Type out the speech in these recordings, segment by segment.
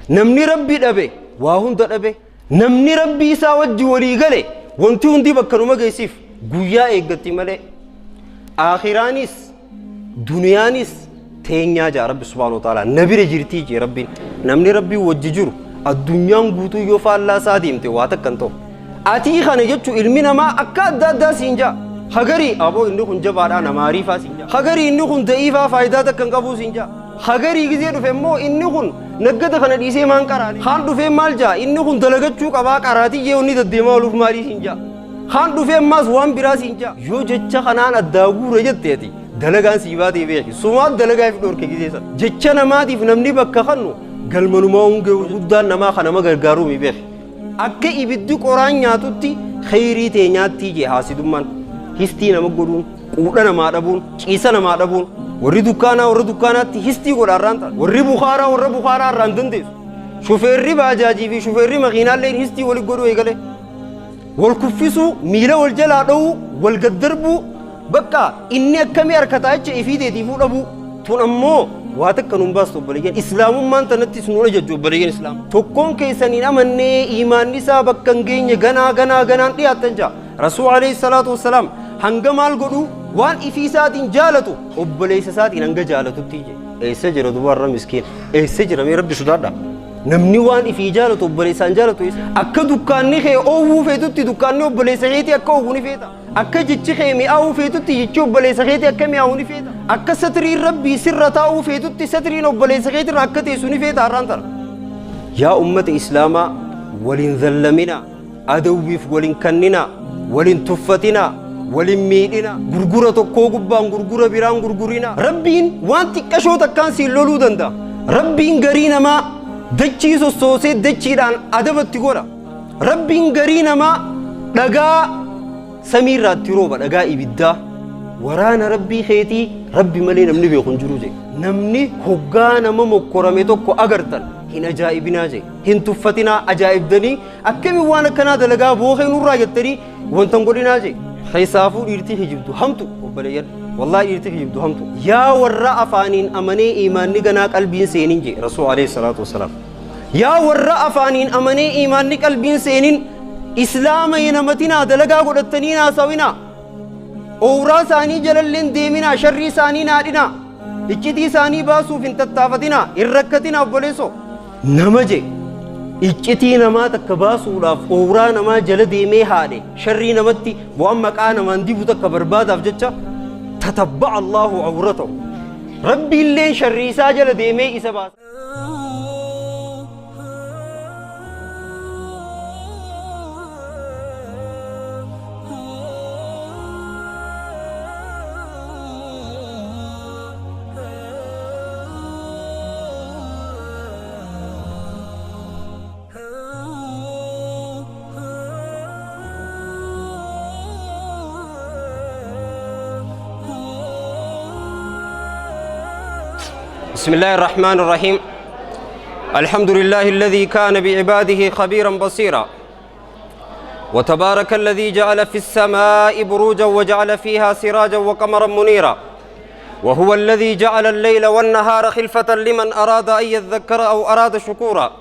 نمني ربي دبي واهون دبي نمني ربي ساوج ولي قلي وانتي هندي بكروا ما جيسيف قويا إيجتي ملء آخرانيس دنيانيس تينيا جا رب سبحانه وتعالى نبي رجيرتي جي ربي نمني ربي وججور الدنيا غوتو يوفا الله ساديم تي واتك كنتو أتي خانة جتشو علمنا ما أكاد دا سينجا خغري أبو إنه كن جبارا نماريفا سينجا خغري إنه كن ضعيفا فايدة كن كابو سينجا خغري غزير فمو إنه كن نجد خانة ديسي مان كراني خان دفع مالجا إنه كن دلغتشو كبا كراتي يوني دديما ولوف ماري سينجا خان دفع ماس وان برا سينجا يو جتشا خانان الداغو رجت تيتي دلغان سيباتي بيخي سومات دلغا في دور كيسيسا جتشا نماتي فنمني بكا خانو قلمنو ما هنگه ودان نما خانما غرغارو مي بيخي akka ibiddi qoraan nyaatutti khayrii tee nyaatti je haasidummaan histii nama godhuun quudha namaa dhabuun ciisa namaa dhabuun warri dukkaanaatti histii godhaarraan ta'a warri bukhaaraa irraan dandeessu shufeerri baajaajii fi shufeerri makiinaallee histii wali godhuu eegale wal kuffisuu miila wal jalaa dha'uu wal gaddarbuu bakka inni akkamii harkataa jecha ifii teetiifuu dhabuu tun ammoo واتك كانوا باستو بليجين إسلام ما أنت نتيس نور جدّو بليجين إسلام تكون كيسانين أمني إيمان نساء بكنجين جنا دي أتنجا رسول عليه الصلاة والسلام هنجمال قدو وان إفيسات جالتو وبليس سات إنجا جالتو تيجي سجر دوار مسكين سجر مي ربي سدادا نمني وان إفي جالتو وبليسان جالتو أكد دكان نخي أو فيتو تي دكان نو بليس خيتي أكو هوني فيتا أكد جتشي مي أو فيتو تي جتشو بليس خيتي أكمي هوني فيتا أكد ستري ربي سرتا أو فيتو تي ستري نو بليس خيتي أكد يسوني فيتا أرانتر يا أمة إسلاما ولين ذلمنا أدويف ولين كننا ولين تفتنا ولين ميدنا غرغرة كوكبان غرغرة بيران غرغرينا ربين وان تكشو تكان سيلولو دندا ربين غرينا ما دچي سوسي دچي دان ادبت تغورا ربين غرينا ما دغا سمير تيروبا دغا ابدا ورانا ربي خيتي ربي ملي نمني بيخون جروجي نمني هوغانا ممكرمي توكو اغرتن هنا جايبنا جي هن تفتنا اجايب دني اكمي وانا كنا دلغا بوخي نور راجتري وانتن غدينا جي خيسافو يرتي هجبتو همتو وبلير والله يرتي هجبتو همتو يا ورا افانين امني ايمان نغنا قلبين سينين جي رسول عليه الصلاه والسلام يا ورا افانين امني ايمان قلبين سينين اسلام ينمتنا دلغا غدتنينا سوينا اورا ثاني جللين ديمنا شري ثاني نادنا اجتي ثاني باسو فين تتافتنا الركتنا بوليسو نمجي اجتي نما تكباسو لاف اورا نما جل ديمي هادي شري نمتي وامك انا من ديبو تكبرباد افجچا تتبع الله عورته ربي اللي شري ساجل ديمي اسباس بسم الله الرحمن الرحيم الحمد لله الذي كان بعباده خبيرا بصيرا وتبارك الذي جعل في السماء بروجا وجعل فيها سراجا وقمرا منيرا وهو الذي جعل الليل والنهار خلفة لمن أراد أن يذكر أو أراد شكورا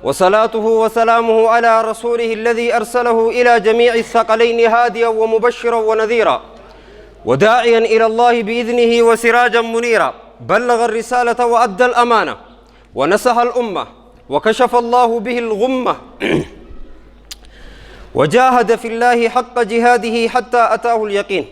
وصلاته وسلامه على رسوله الذي أرسله إلى جميع الثقلين هاديا ومبشرا ونذيرا وداعيا إلى الله بإذنه وسراجا منيرا بلغ الرسالة وأدى الأمانة ونصح الأمة وكشف الله به الغمة وجاهد في الله حق جهاده حتى أتاه اليقين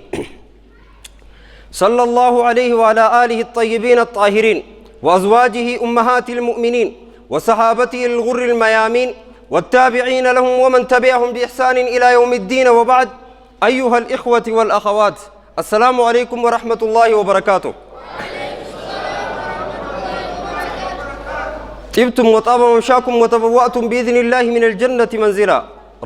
صلى الله عليه وعلى آله الطيبين الطاهرين وأزواجه أمهات المؤمنين وصحابته الغر الميامين والتابعين لهم ومن تبعهم بإحسان إلى يوم الدين وبعد أيها الإخوة والأخوات السلام عليكم ورحمة الله وبركاته طبتم وطاب ممشاكم وتبوأتم بإذن الله من الجنة منزلا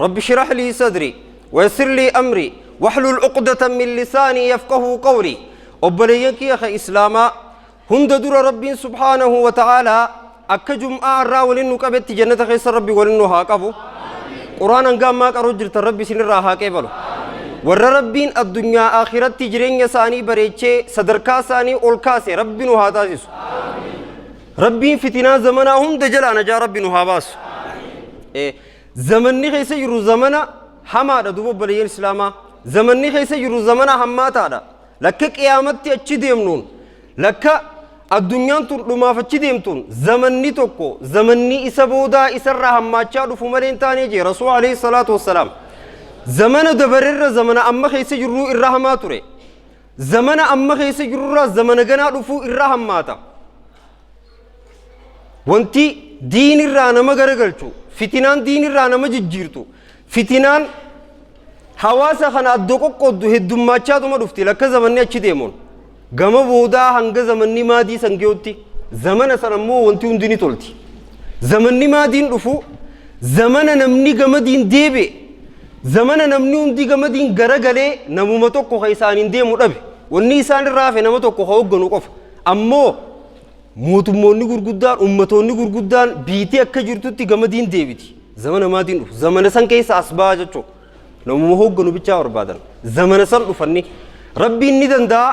رب اشرح لي صدري ويسر لي أمري واحلل عقدة من لساني يفقه قولي وبليك يا أخي إسلاما هند در رب سبحانه وتعالى أكجم أعرى نكبت جنة خيس ربي ولنو هاكبو قرآن قام ما كرجل ربي سنرا هاكبلو ور ربين الدنيا آخرت تجرين يساني بريتشي صدركا ساني أولكاسي ربي نو هاتاسيسو ربي فتنا زمنا هم دجلا نجا ربي نهاباس زمني خيس يرو زمنا حما دوبو بلي الإسلاما زمني خيس يرو زمنا حما تادا لك قيامتي أشي ديمنون لك الدنيا تلما فتشي ديمتون زمني توكو زمني إسبودا إسر حما تشادو فمرين تاني جي رسول عليه الصلاة والسلام زمن دبرر زمن أما خيس يرو الرحمة تري زمن أما خيس يرو زمن جنا رفو الرحمة وانتي دين الرانا ما غرقلتو فتنان دين الرانا ما ججيرتو فتنان حواسا خنا الدقوق قدو هدو ما تشادو ما رفتي لك زمني أشي ديمون غما بودا هنگ زمني ما دي سنگيوتي زمن سنمو وانتي انديني تولتي زمني ما دين رفو زمن نمني غما دين ديبي زمن نمني اندي غما دين غرقلي نمو متوكو خيسانين ديمو ربي واني سان الرافي نمتوكو خوغنو قف أمو mootummoonni gurguddaan ummatoonni gurguddaan biitii akka jirtutti gama diin deebiti zamana maatiin dhufu zamana san keessa asbaa jechuun namuma hoogganu bichaa barbaadan zamana san dhufanni rabbiin ni danda'a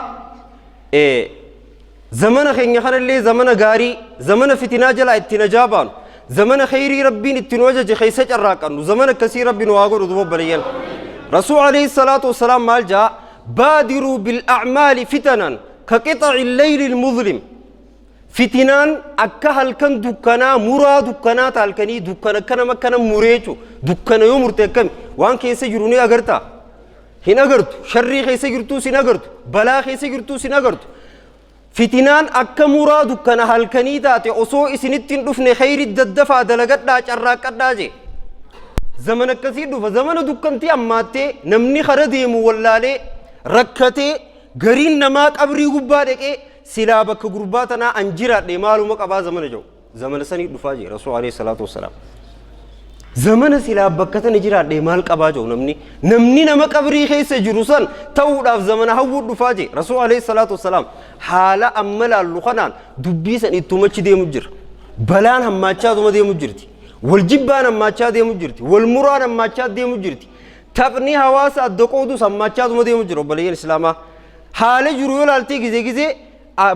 zamana keenya kanallee zamana gaarii zamana fitinaa jalaa itti najaa baanu zamana khayrii rabbiin itti nu ajaje keessa carraaqannu zamana akkasii rabbiin waa godhu duba balayyan rasuul alayhi salaatu wassalaam maal jaa baadiruu bil a'maali fitanan ka qixa'i llayli al-muzlim فتنان أكهل كان دكانا مرا دكانا تالكني دكانا كنا ما كنا مريجو دكانا يوم مرتكم وان كيسة جروني أغرتا هنا أغرتو شرّي كيسة جرتو سين أغرتو بلا كيسة جرتو سين أغرتو فتنان أكا مرا دكانا هالكني تاتي أصو إسنتين دفن خير الددفع دلقات لا شراكات داجي زمن كثير دفع زمن دكانتي أماتي نمني خردي مولالي ركتي غرين نمات أبري غبارك سلا بك غرباتنا أنجرات لمالو مقابا زمن جو زمن سني دفاجي رسول عليه الصلاة والسلام زمن سلا بكتا نجرات لمال قابا جو نمني نما قبري خيس جروسان توداف زمن هو دفاجي رسول عليه الصلاة والسلام حالا أملا اللخنان دبيسان اتومتش دي مجر بلان هم ماتشا دوما دي مجرتي والجبان هم ماتشا دي مجرتي والمران هم ماتشا دي مجرتي تبني حواس الدقودوس هم ماتشا دوما دي مجر بلي الإسلام حال جريول التي غزي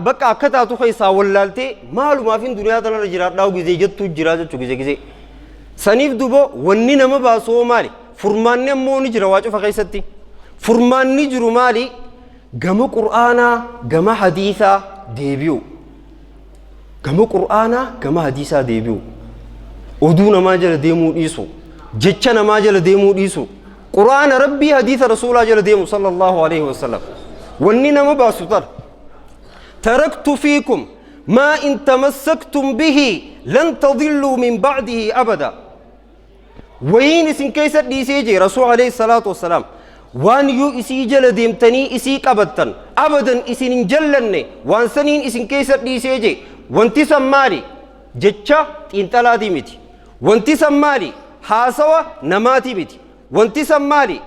بقى أكتا تخيسا واللالتي مالو ما فين دنيا تنا رجرات لاو غزي جتو جراجة چو غزي سنيف دوبو وني نما باسو مالي فرمان نمو نجرا واجو فخيستي فرمان نجرو مالي غم قرآنا غم حديثا ديبيو غم قرآنا غم حديثا ديبيو ودو نما جل ديمو ديسو جتشا نما جل ديمو ديسو قرآن ربي حديث رسول الله جل ديمو صلى الله عليه وسلم وني نما باسو تر تركت فيكم ما إن تمسكتم به لن تضلوا من بعده أبدا وين إسن كيسر دي سيجي رسول عليه الصلاة والسلام وان يو إسي جل ديمتني إسي قبطن أبدا إسن جلني وان سنين إسن كيسر دي سيجي وانتي سماري جتشا انتلا ديمتي وانتي سماري حاسوا نماتي متي وانتي سماري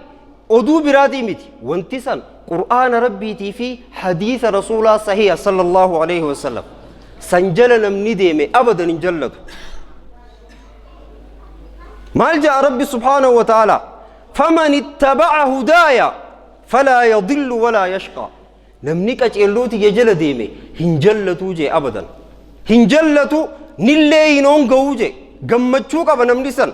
أدو برادي متي وانتي سن قرآن ربي في حديث رسول الله صحيح صلى الله عليه وسلم سنجل نمني ديمي أبدا انجلد ما جاء ربي سبحانه وتعالى فمن اتبع هدايا فلا يضل ولا يشقى نمني كأجلوتي يجل ديمي هنجلتو جي أبدا هنجلتو نلي نون قوجي قمتشوك أبنمني سن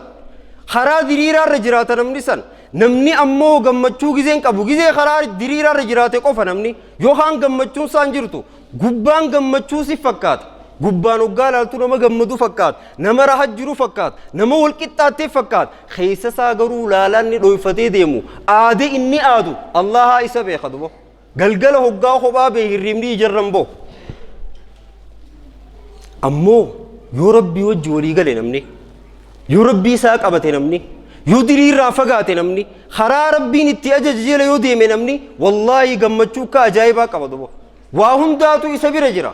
خرا ديريرا رجرات نمني سن namni ammoo gammachuu gizeen qabu gizee karaa diriiraa jiraate qofa namni yookaan gammachuun isaan jirtu gubbaan gammachuu si fakkaata gubbaan hoggaa laaltu nama gammadu fakkaata nama rahat jiru fakkaata nama wal qixxaattee fakkaata keessa isaa garuu laalaan ni dhoyfatee deemu aade inni aadu allaha isa beeka dubo galgala hoggaa kophaa bee hirribni ijarran boo ammoo yoo rabbii wajji walii gale namni yoo rabbii isaa qabate namni يدري رافقات نمني خرار ربين اتياج جيل يودي من نمني والله جمتشوك أجايبا كبدو وهم داتو يسبي رجرا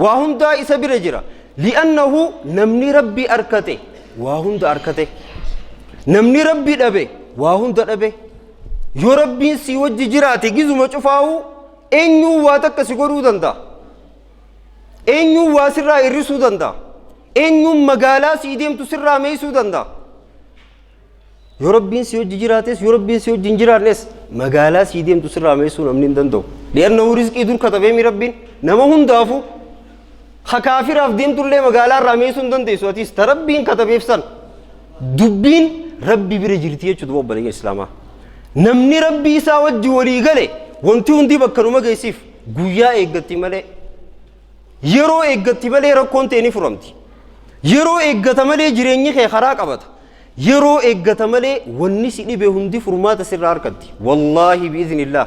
وهم دا يسبي رجرا لأنه نمني ربي أركته وهم دا أركته نمني ربي دبي وهم دا دبي يو ربي سيوج جراتي جزو ما تشوفه إنيو واتك سيقولوا دندا إنيو واسرة يرسو دندا إنيو مقالا سيديم تسرة ميسو دندا yoo rabbiin si hojii jiraates yoo rabbiin si hojii hin jiraannes magaalaa sii deemtu sirraa meessuu namni hin danda'u li'annahu rizqii dur katabee mi rabbiin nama hundaafu خكافر أفديم تولي مقالا راميسون دن تيسواتيس تربين كتب يفسن دبين ربي برجلتيه چدو بلغ إسلاما نمني ربي إسا وجه ولي غلي وانتي هندي بكرو مغيسيف گویا اگتی ملے yeroo eeggatti malee rakkoon ta'e ni furamti yeroo eeggata malee jireenyi kee karaa qabata yeroo eeggata malee wanni si dhibe hundi furmaata sirraa harkatti wallaahi biiznillah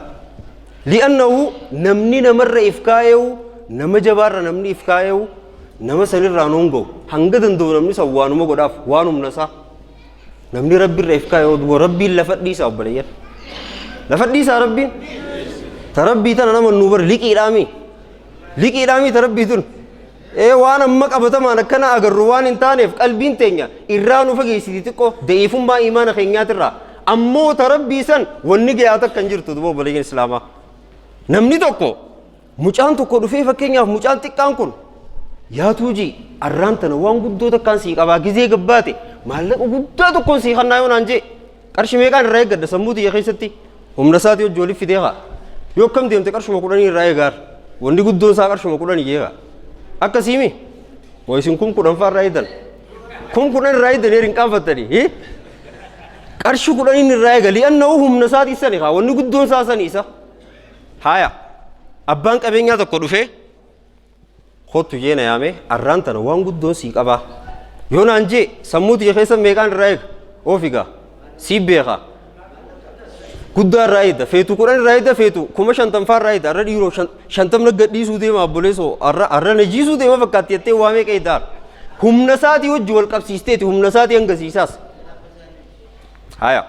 li'annahu namni namarra ifkaayewu nama jabaarra namni ifkaayewu nama sanirraa noonga'u hanga danda'u namni san waanuma godhaaf waanumna isaa namni rabbiirra ifkaayewu rabbiin lafa dhiisaa obboleeyyan lafa dhiisaa rabbiin ta rabbii tana nama nuu bar liqiidhaami liqiidhaami ta rabbii tun waan amma qabatamaan akkana agarru waan hin taaneef qalbiin teenya irraa nu fageessiti xiqqoo da'iifummaa imaana keenyaatirraa ammoo ta rabbii san wanni gayaata kan jirtu duba obboleeyyan islaamaa namni tokko mucaan tokko dhufee fakkeenyaaf mucaan xiqqaan kun yaa tuuji arraan tana waan guddoo takkaan sii qabaa gizee gabbaate maallaqa guddaa tokkoon sii kannaa yoo naan jee qarshi meeqaan irraa eeggadda sammuu tiyya keessatti humna isaatii hojii waliif fidee haa yoo akkam deemte qarshuma 10 irraa eegaar wanni guddoon isaa qarshuma 10 jeegaa akkasiimi moo isin kun 10 faa irraa eedan kun 10 irraa eedan heerin qaanfattanii qarshi 10 irraa eega li'annahu humna isaatii sani haa wanni guddoon isaa sani isa haya abbaan qabeenyaa tokko dhufee kottu jeena yaame arraan tana waan guddoon sii qabaa yoo naan jee sammuu tiyya keessa meeqaan irraa eega oofigaa sii beekaa guddaa irraa eedda feetu 10 irraa eedda feetu 50 faa irraa eedda arra dhiiroo 50 na gadhiisuu deema abboleessoo arra najiisuu deema fakkaatti jettee waa meeqa eeddaar humna isaatii wajji wal qabsiisteeti humna isaatii hangasiisaas haya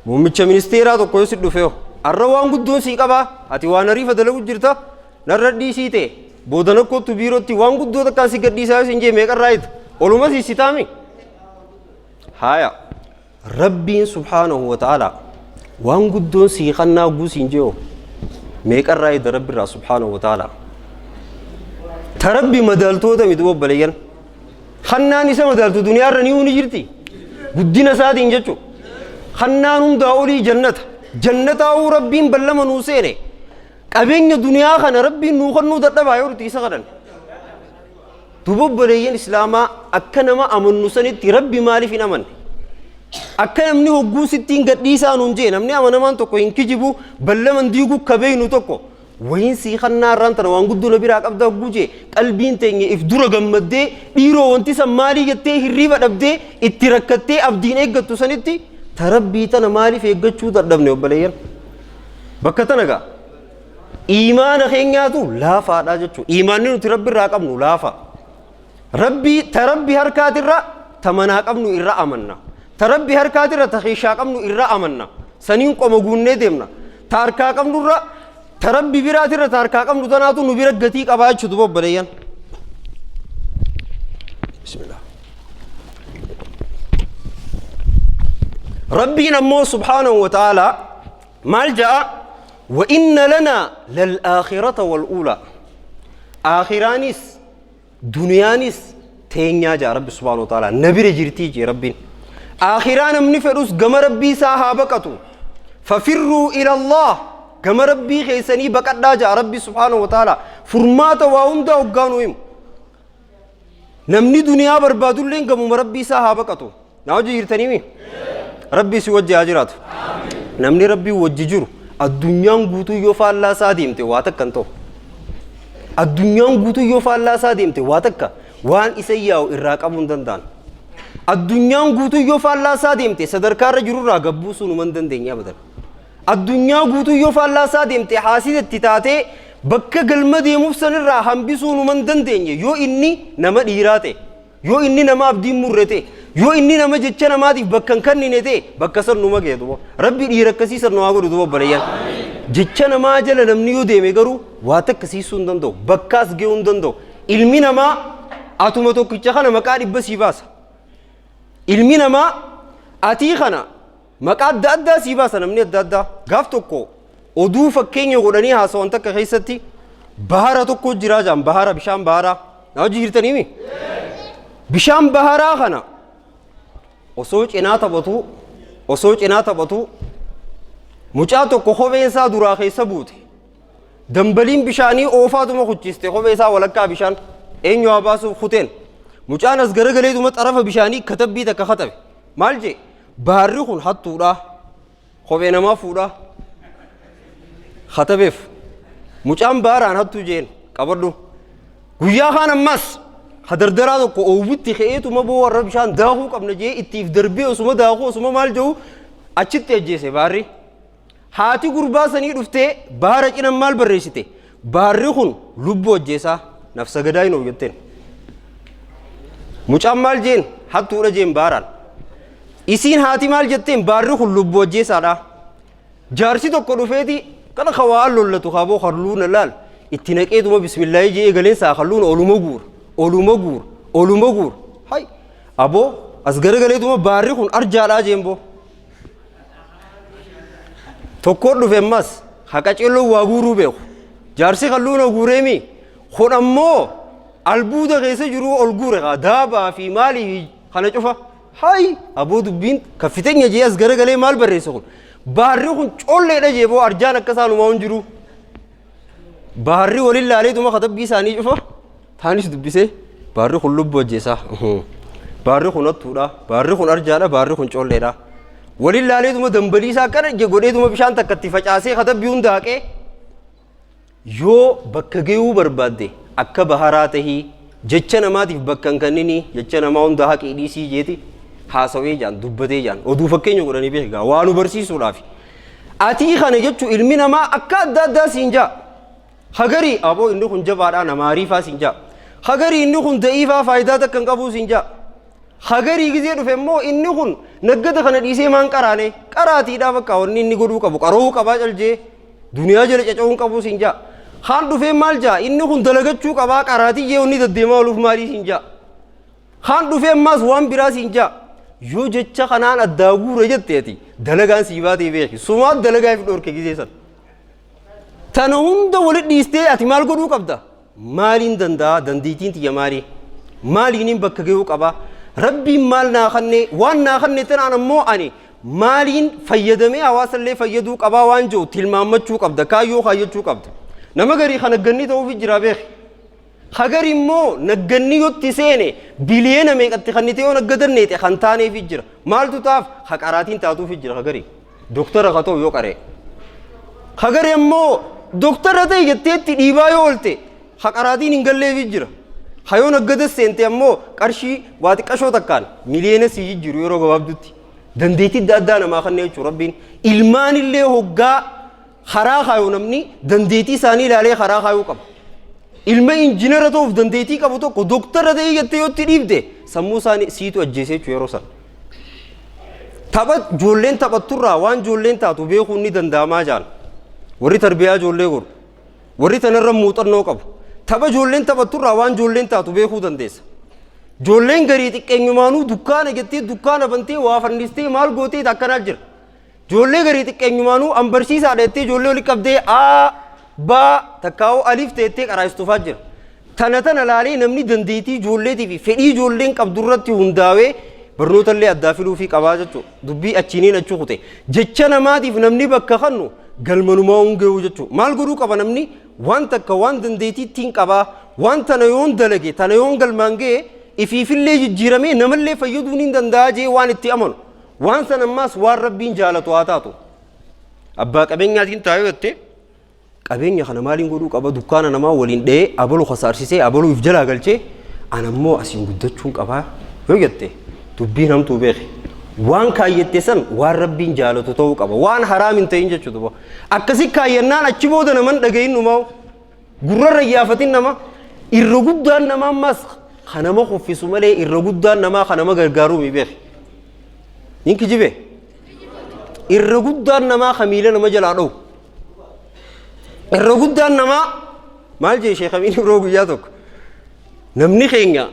muummicha ministeeraa tokko yoo si dhufeeho arra waan guddoon sii qabaa ati waan ariifa dalagu jirta narra dhiisii ta'e boodana kottu biirootti waan guddoo takkaan si gadhiisaa yoo sin jee meeqa irraa eedda oluma siisitaami haya rabbiin subhaanahu wa ta'ala waan guddoon sii kannaa guusiin jeo meeqa irraa eedda rabbiirraa subhaanahu wa ta'ala ta rabbi madaaltoota miti bobbaleeyyan kannaan isa madaaltu duniyaarra ni jirti guddina isaatiin jechu kannaan hundaa olii jannata jannataa'uu rabbiin ballama nuu seene qabeenya duniyaa kana rabbiin nuu kennuu dadhabaa yoo ruti isa kadhan bobbaleeyyan islaamaa akka nama amannu sanitti rabbi maaliif hin amanne akka namni hogguu sittiin gadhiisaa nuun jee namni amanamaan tokko hin kijibu ballaman diiguu kabeeynu tokko wayin sii kannaa irraan tana waan guddoo na biraa qabda hogguu jee qalbiin teenya if dura gammaddee dhiiroo wanti san maalii jettee hirriiba dhabdee itti rakkattee abdiin eeggattu sanitti ta rabbii tana maaliif eeggachuu dadhabne obbaleeyyan bakka tana gaa iimaana keenyaatu laafaadha jechuu iimaanni nuti rabbi irraa qabnu laafa rabbii ta rabbi harkaatirra ta manaa qabnu irra amanna ta rabbi harkaatirra ta keeshaa qabnu irra amanna saniin qoma guunnee deemna ta harkaa qabnurra ta rabbi biraatirra ta harkaa qabnu tanaatu nu bira gatii qabaa jechuutu bobbaleeyyan bismillah rabbiin ammoo subhaanahu wa ta'aalaa maal ja'a wa inna lanaa lal-aakhirata wal-uulaa aakhiraanis duniyaanis teenyaa jaa rabbi subhaanahu wa ta'aalaa nabira jirtii jee rabbiin آخران من فروس جم ربي ساها بكتو ففروا إلى الله جم ربي خيسني بكت داجا ربي سبحانه وتعالى فرمات واوندا وقانوهم نمني دنيا بربادو لين جم ربي ساها بكتو ناوجي يرتنيمي ربي سوجي أجرات نمني ربي وججر الدنيا غوتو يوفا الله ساديم تي واتك كنتو الدنيا غوتو يوفا الله ساديم تي واتك وان إسياو إراك أبون دندان addunyaan guutuu yoo faallaasaa deemte sadarkaarra jirurraa gabbuusuu numan dandeenya badan addunyaa guutuu yoo faallaasaa deemte haasiidatti taatee bakka galma deemuuf sanirraa hambisuu numan dandeenye yoo inni nama dhiiraa ta'e yoo inni nama abdiin murre ta'e yoo inni nama jecha namaatiif bakka hin kennine ta'e bakka san numa ga'e duba rabbi dhiira akkasii san numaa godhu duba baleeyyan jecha namaa jala namni yoo deeme garuu waa takka siisuu hin danda'u bakkaas ga'uu hin danda'u ilmi namaa atuma tokkicha kana maqaa dhibba sii baasa ilmi namaa atii kana maqaa adda addaa sii baasa namni adda addaa gaaf tokko oduu fakkeenya godhanii haasawan takka keessatti bahara tokko jiraa jaan bahara bishaan baharaa na hojii jirtaniimi bishaan baharaa kana osoo cinaa taphatu mucaa tokko kopheen isaa duraa keessa buute dambaliin bishaanii oofaatuma kuchiste kophee isaa walakkaa bishaan eenyu haa baasuuf kuteen mucaan as garagaleetuma xarafa bishaanii katabbii takka katabe maal jee baharri kun hattuudha kophee namaa fuudha katabeef mucaan baharaan hattuu jeen qabadhu guyyaa kaan ammas hadardaraa tokko oowwitti ka'eetuma boo warra bishaan daakuu qabna jee ittiif darbee osuma daakuu osuma maal jedhu achitti ajjeese baharri haati gurbaa sanii dhuftee bahara cinan maal barreessite baharri kun lubbuu ajjeesaa nafsa gadaa'in oo jetteen mucaan maal jeen hattuudha jeen baharaan isiin haati maal jetteen baharri kun lubbuu ajjeesaadha jaarsi tokko dhufeeti kana kawaan lollatu kaaboo harluuna laal itti naqeetuma bismillaahi jee eegaleensaa harluuna oluma guur hay aboo as garagaleetuma baharri kun arjaadhaa jeen boo tokkoon dhufe ammas haqa ceelloo waa guuruu beeku jaarsi harluuna guureemi kun ammoo albuuda keessa jiru ol guure daabaa fi maalii kana cufa hay aboo dubbiin kaffiteenya jee as garagalee maal barreessa kun baharri kun colleedha jee boo arjaan akka isaanumaa hin jiru baharri waliin laaleetuma katabbii isaanii cufa taanis dubbisee baharri kun lubbuu ajjeesaa baharri kun hattuudha baharri kun arjaadha baharri kun colleedha waliin laaleetuma dambaliisaa akkana godheetuma bishaan takka itti facaasee katabbii hunda haqee yoo bakka geeyuu barbaadde akka baharaa tahii jecha namaatiif bakka hin kennini jecha namaa hunda haqii dhiisii jeeti haasawee jaan dubbatee jaan oduu fakkeenya godhanii beekaa waa nu barsiisuudhaaf atii kana jechuun ilmi namaa akka adda addaa siin jaa hagarii aboo inni kun jabaadhaa nama ariifaa siin jaa hagarii inni kun da'iifaa faayidaa takka hin qabuu siin jaa hagarii gizee dhufe immoo inni kun naggata kana dhiisee maan qaraane qaraatiidhaa bakka wanni inni godhuu qabu qaroo qabaa caljee duniyaa jala caca'uu hin qabuu siin jaa haan dhufee maal jaa inni kun dalagachuu qabaa qaraatii jee wanni deddeemaa ooluuf maalii siin jaa haan dhufee ammaas waan biraa siin jaa yoo jecha kanaan addaa guure jetteeti dalagaan sii baatee beeki sumaat dalagaa fi dhorke giseessan tana hunda walit dhiistee ati maal godhuu qabda maaliin danda'a dandiitiin tiyya maalii maaliiniin bakka ga'uu qabaa rabbiin maal naa kannee waan naa kannee tanaan ammoo ani maaliin fayyadamee hawaasallee fayyaduu qabaa waan jiru tilmaammachuu qabda kaayyoo kaayyachuu qabda nama garii kan nagganni ta'uuf jira beeki hagari immoo nagganni yotti seene biliyeena meeqatti kannite yoo naggadanneete kan taaneef jira maaltu taaf haqaraatiin taatuuf jira hagari doktara ka ta'u yoo qaree hagari immoo doktara ta'e jetteetti dhiibaa yoo oolte haqaraatiin hin galleef jira hayoo naggadas seente ammoo qarshii waa xiqqashoo takkaan miliyeena sii jiru yeroo gabaabdutti dandeettii adda addaa namaa kannee jechuu rabbiin ilmaanillee hoggaa karaa kaayuu namni dandeettii isaanii ilaalee karaa kaayuu qaba ilma injiinara ta'uuf dandeettii qabu tokko doktara ta'ee jettee yoo itti dhiibde sammuu isaanii siitu ajjeesee jechuu yeroo san tapha ijoolleen taphatturraa waan ijoolleen taatu beekuun ni danda'amaa jaan warri tarbiyaa ijoollee godhu warri tanarra muuxannoo qabu tapha ijoolleen taphatturraa waan ijoolleen taatu beekuu dandeessa ijoolleen garii xiqqeenyumaanuu dukkaana jettee dukkaana bantee waa fannistee maal gootee akkanaa jira ijoollee garii xiqqeenyumaanuu ambarsiisaadha jettee ijoollee oli qabdee baa takkaa'uu aliif teettee qaraa'istuufaa jira tana laalee namni dandeettii ijoolleetii fi fedhii ijoolleen qabdurratti hundaawee barnootaallee addaa filuufii qabaa jechuudha dubbii achiiniin achuu kute jecha namaatiif namni bakka kannu galmanumaa hungeewu jechuudha maal godhuu qaba namni waan takka waan dandeettiittiin qabaa waan tana yoon dalage tana yoon galmaan ga'e ifiifillee jijjiiramee namallee fayyaduu ni danda'a jee waan itti amanu waan san ammaas waan rabbiin jaalatu haa taatu abbaa qabeenyaatiin taa'ee jettee qabeenya kana maaliin godhuu qaba dukkaana namaa waliin dha'ee abaluu khasaarsisee abaluu if jalaa galchee anammoo asiin guddachuun qabaa yoo jette dubbiin hamtuu beeke waan kaayyette san waan rabbiin jaalatu ta'uu qaba waan haraam hin ta'in jechuudha akkasi kaayyannaan achi booda naman dhagayin numaa gurrarra yaafatin nama irra guddaan nama ammas kanama kuffisu malee irra guddaan namaa kanama gargaaruu mi beeke hin kijibe irra guddaan namaa kamiila nama jalaa dha'u irra guddaan namaa maal jee sheekamiin biroo guyyaa tokko namni keenya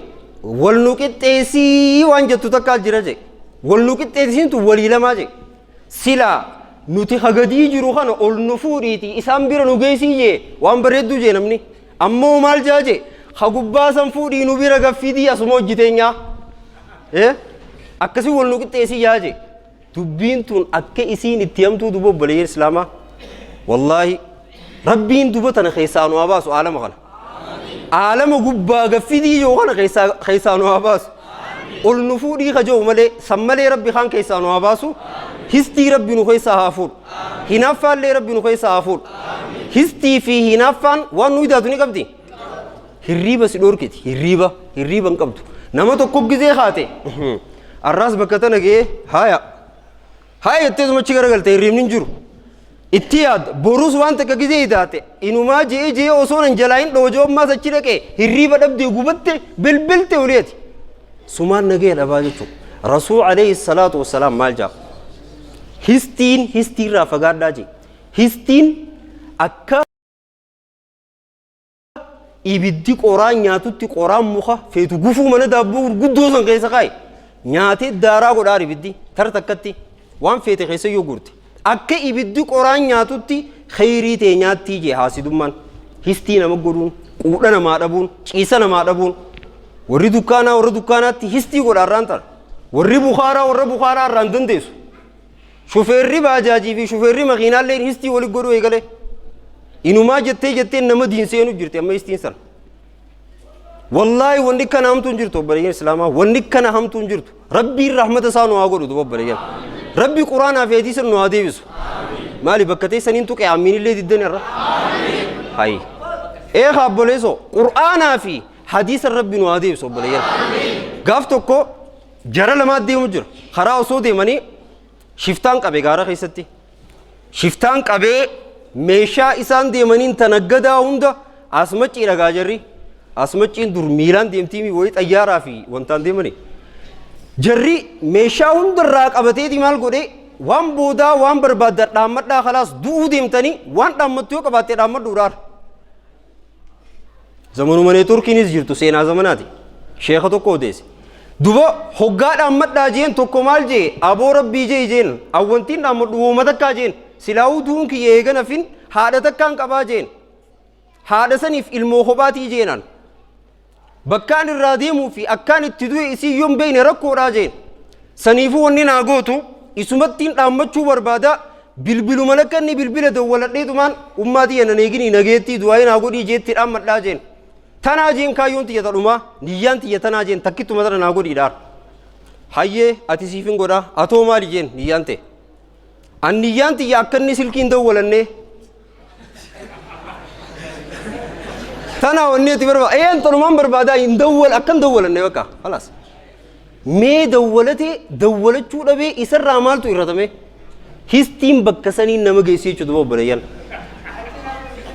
wal nu qixxeessii waan jettu takkaa jira jee wal nu qixxeessiintu walii lamaa jee silaa nuti hagadii jiru kana ol nu fuudhiiti isaan bira nu geessii jee waan bareedduu jee namni ammoo maal jaa jee hagubbaa san fuudhii nu bira gaffidii asuma hojjiteenyaa akkasii wal nu qixxeessii yaa jee dubbiin tun akka isiin itti hamtuu duba obboleeyyan islaamaa wallaahi rabbiin duba tana keessaa nu haa baasu aalama kana عالم قبا قفدي جوانا خيسانو هاباسو قل نفودي خجو ملي سمالي ربي خان كيسانو هاباسو هستي ربي نخيسا هافور هنافان لي ربي نخيسا هافور هستي في هنافان وانو يداتوني قبدي هريبا سيدور كتي هريبا نقبدو نما تقوب جزي خاتي الراس بكتنا جيه هاي يتزم تشكر قلت هريم ننجرو اتياد بروس وانت كجزي داته إنه ما جي أوسون انجلاين لو جوب ما سچيره كه هريبا دبدي غوبته بلبلته وليتي سمان نجيه أباجو رسول عليه الصلاة والسلام مال جاب هستين رافقات داجي هستين أكا ibiddi qoraan nyaatutti qoraan muka feetu gufuu mana daabboo gurguddoo san keessa kaa'e nyaatee daaraa godhaa ibiddi tar takkatti waan feete keessa yoo gurte akka ibiddi qoraan nyaatutti khayrii ta'e nyaattii jee haasidummaan histii nama godhuun quudha namaa dhabuun ciisa namaa dhabuun warri dukkaanaatti histii godhaarraan tar warri bukaaraa irraan dandeessu shufeerri baajaajii fi shufeerri makiinaallee histii wali godhuu eegalee inumaa jettee nama diinseenu jirti amma istiin sana wallahi wanni kana hamtuun jirtu obboleeyyan islaamaa wanni kana hamtuun jirtu rabbiin rahmata isaa nu haa godhu obboleeyyan rabbi quraanaa fi hadiisa nu haa deebisu maali bakka ta'e saniin tuqe amiinillee diddan irra hayi obboleesso quraanaa fi hadiisa rabbi nu haa deebisu obboleeyyan gaaf tokko jara lamaa deemu jira karaa osoo deemanii shiftaan qabe gaara keessatti shiftaan qabee meeshaa isaan deemaniin tanaggadaa hunda asmacii dhagaa jarri asmaciin dur miilaan deemtii wayii xayyaaraa fi wantaan deemani jarri meeshaa hundarraa qabateeti maal godhe waan boodaa waan barbaadda dhaammadhaa khalaas du'uu deemtanii waan dhaammattu yoo qabaattee dhaammadhuudhaan zamanuma neetworkiinis jirtu seenaa zamanaati sheeka tokko odeesse duba hoggaa dhaammadhaa jeen tokko maal jee aboo rabbii jee jeen awwantiin dhaammadhu wooma takkaa jeen silaawuu duun kiyya eegana fin haadha takkaan qabaa jeen haadha saniif ilmoo kophaatii jeenan bakkaan irraa deemuu fi akkaan itti du'e isii yoon beeyne rakkoodhaa jeen saniifuu wanni naa gootu isumattiin dhaammachuu barbaada bilbiluma lakka inni bilbila dawwaladheetumaan ummaatii yanan eeginii nageettii du'aayee naa godhii jeetti dhaammadhaa jeen tanaa jeen kaayyoon tiyya tadhumaa niyyaan tiyya tanaa jeen takkittuma tana naa godhiidhaan hayyee ati siifin godhaa atoo maali jeen niyyaan ta'e النيان تي أكني سلكين دولني تنا وني تبرع أنت نمان بربادا يندول أكن دولني وكا خلاص مي دولتي دولت شو ربي إسر رامال تو إرادمه هستيم بكسانين نمجي سي شو دبوا بريان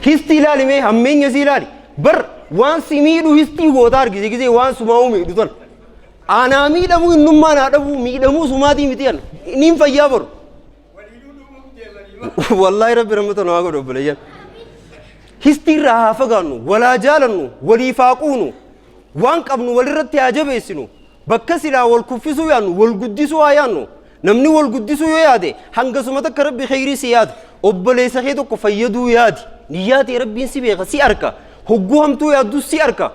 هستي لالي مي همين يسي لالي بر وان سميرو هستي غوتار كذي وان سماو مي دوتن أنا مي دمو إنما نادمو مي دمو سمادي متيان نيم فيابر والله ربي رحمته نواقع ربنا هستي راها فقانو ولا جالنو ولي فاقونو وانك ابنو ولرت يعجب يسنو بكسلا والكفسو يانو والقدسو آيانو نمني والقدسو يادي هنگسو متك ربي خيري سياد أبلي سخيتو كفيدو يادي نياتي ربي سيبيغ سياركا هقوهم تو يادو سياركا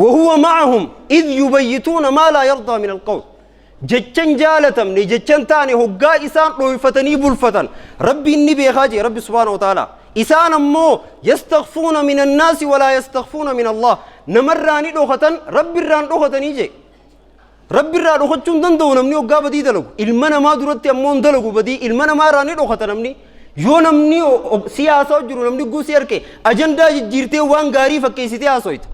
وهو معهم إذ يبيتون ما لا يرضى من القول جتشن جالتم ني جتشن تاني هقا إسان رويفتني بلفتن ربي النبي خاجي ربي سبحانه وتعالى إسان أمو يستغفون من الناس ولا يستغفون من الله نمراني دوختن ربي الران دوختن يجي ربي الران دوختن دندو نمني هقا بدي دلو إلمنا ما درتي أمون دلو بدي إلمنا ما راني دوختن نمني يو نمني سياسة جرو نمني قو سيركي أجندا جيرتي وان غاري فكيسيتي آسويت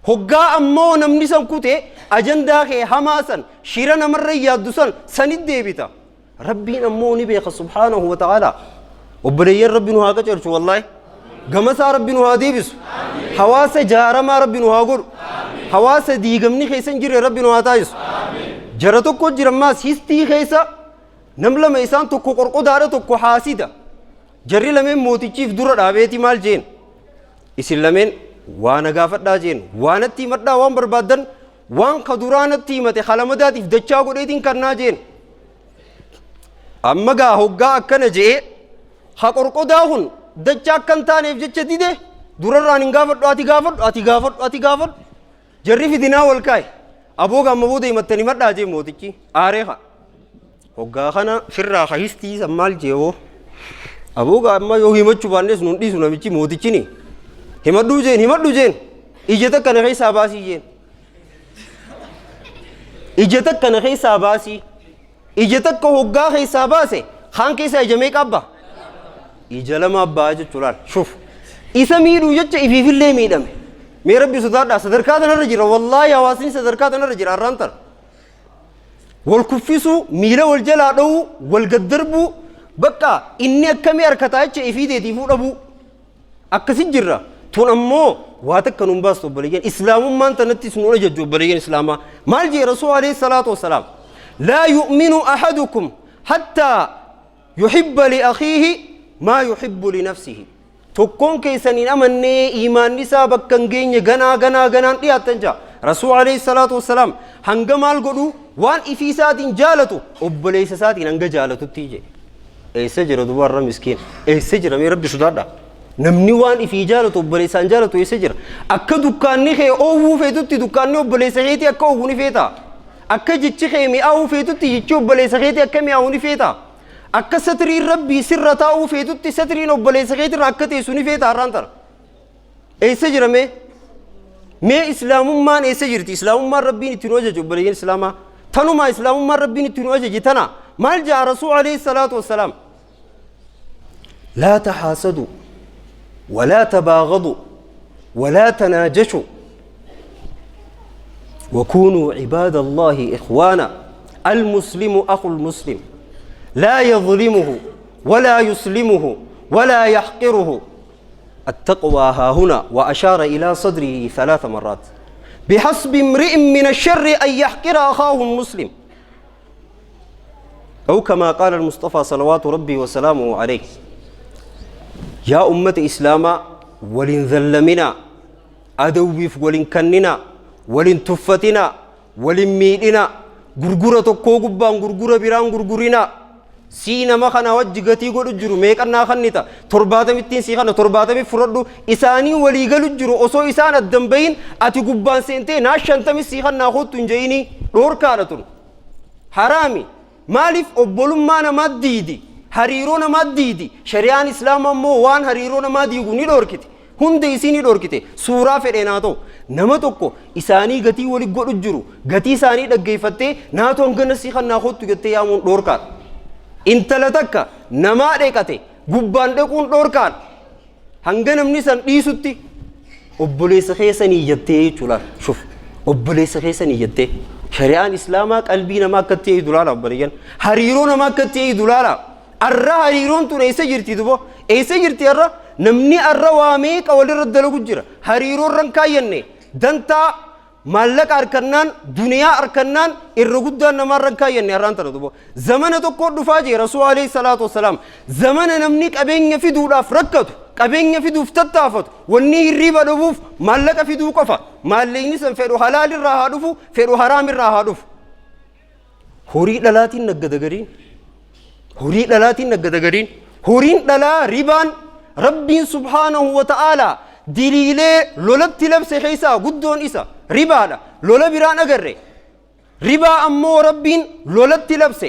hoggaa ammoo namni san kute ajandaa kee hamaasan shira namarra yaaddusan sanit deebita rabbiin ammoo ni beeka subhaanahu wa ta'ala obboleeyyan rabbi nu haa qacarchu wallahi gamasaa rabbi nu haa deebisu hawaasa jaaramaa rabbi nu haa godhu hawaasa diigamni keessan jirre rabbi nu haa taayisu jara tokko jirammaas histii keessa nam lama isaan tokko qorqodaadha tokko haasida jarri lameen mootichiif dura dhaabeeti maal jeen isin lameen وانا غافدا جين وانا تيمدا وان بربادن وان خدوران تيمته خلمدات دچا غديتين كنا جين اما غا هوغا كن جي خقرقداهن دچا كنتانيف جچتي دي درران غافد اتي غافد جري في دينا والكاي ابوغا مبودي متني مدا جي موتيكي اريخا هوغا خنا فرا خيستي سمال جيو ابوغا اما يو هيمچو بانس نوندي سنمچي موتيكي ني himadhu jeen إجتك أنا غير ساباسي جين إجتك أنا غير ساباسي إجتك هوجا غير ساباسي خان كيسا جميك أبا إجلم أبا جتولار شوف إسمي روجت إفي في اللي ميدم ميرا بيسودار صدركاتنا رجيرا والله يا واسين صدركاتنا رجيرا رانتر والكفيسو ميلا والجلادو والقدربو بقى إني أكمي أركتاج إفي دي تيفو أبو أكسي جرا تون أمو واتك كنوم باس تبليجين إسلام ما أنت نتي سنونا جدو بليجين إسلاما مال جي رسول عليه الصلاة والسلام لا يؤمن أحدكم حتى يحب لأخيه ما يحب لنفسه تكون كيسانين أمني إيمان نسا بكنجين غنا تياتنجا رسول عليه الصلاة والسلام هنگمال قدو وان إفيسات جالتو أبليس سات إننگ جالتو تيجي أي سجر دوار مسكين أي سجر مي ربي سدادا نمني وان إفي جالتو أبليسان جالتو أي سجر أكا دكاني خي أوو فيتو تي دكاني أبليس خيتي أكا أووني فيتا أكا جيتش خي مي أوو فيتو تي جيتش أبليس خيتي أكا مي أووني فيتا أكا ستري ربي سرتا أوو فيتو تي ستري أبليس خيتي أكا تيسوني فيتا رانتر أي سجر مي إسلام ما أي سجرتي إسلام ما ربي نتنوجه جبرين إسلاما تنو ما إسلام ما ربي نتنوجه جتنا ما جاء رسول عليه الصلاة والسلام لا تحاسدوا ولا تباغضوا ولا تناجشوا وكونوا عباد الله إخوانا المسلم أخو المسلم لا يظلمه ولا يسلمه ولا يحقره التقوى ها هنا وأشار إلى صدره 3 مرات بحسب امرئ من الشر أن يحقر أخاه المسلم أو كما قال المصطفى صلوات ربي وسلامه عليه يا أمة إسلاما ولن ذلمنا أدوبف ولن كننا ولن تفتنا ولن ميدنا غرغرة كوغبان غرغرة بران غرغرنا سينا ما خنا وجهتي قول الجرو ميك أنا خنيتا ترباته متين سيخنا ترباته بفردو إساني ولي قال الجرو أصو إسان الدمبين أتي قبان سنتي ناشن تمي سيخنا خود تنجيني دور كارتون حرامي مالف أبولم ما نمد ديدي هريرون ما ديدي شريان إسلام مو وان هريرون ما ديغوني دور كتي هندي إسيني دور كتي سورة فريناتو نمتوكو إساني غتي ولي قول الجرو غتي إساني دقيفتي ناتو انغن سيخنا خود تغتي يامون دور كار intala takka namaa dheekate gubbaan dhequun dhoorkaan hanga namni san dhiisutti obboleessa keessanii jettee jechuudha shuf obboleessa keessanii jettee shari'aan islaamaa qalbii namaa akka ta'e dulaala obboleeyyan hariiroo namaa akka ta'e dulaala arra hariiroon tun eessa jirti dubo eessa jirti arra namni arra waamee qawalirra dalagu jira hariiroo ran kaayyanne dantaa maallaqa arkannaan duniyaa arkannaan irra guddaan namarran kaayyanne arraan tana dubo zamana tokko dhufaa jee rasuul alayhi salaatu wasalaam zamana namni qabeenya fiduudhaaf rakkatu qabeenya fiduuf tattaafatu wanni hirriba dhufuuf maallaqa fiduu qofa maallaqni san fedhu halaalirraa haa dhufu fedhu haraamirraa haa dhufu horii dhalaatiin naggada gariin horiin dhalaa ribaan rabbiin subhaanahu wa ta'aalaa دليله لولت لبس خيسا قدون إسا ربا دا لولا بران أقرر ربا أمو ربين لولت لبس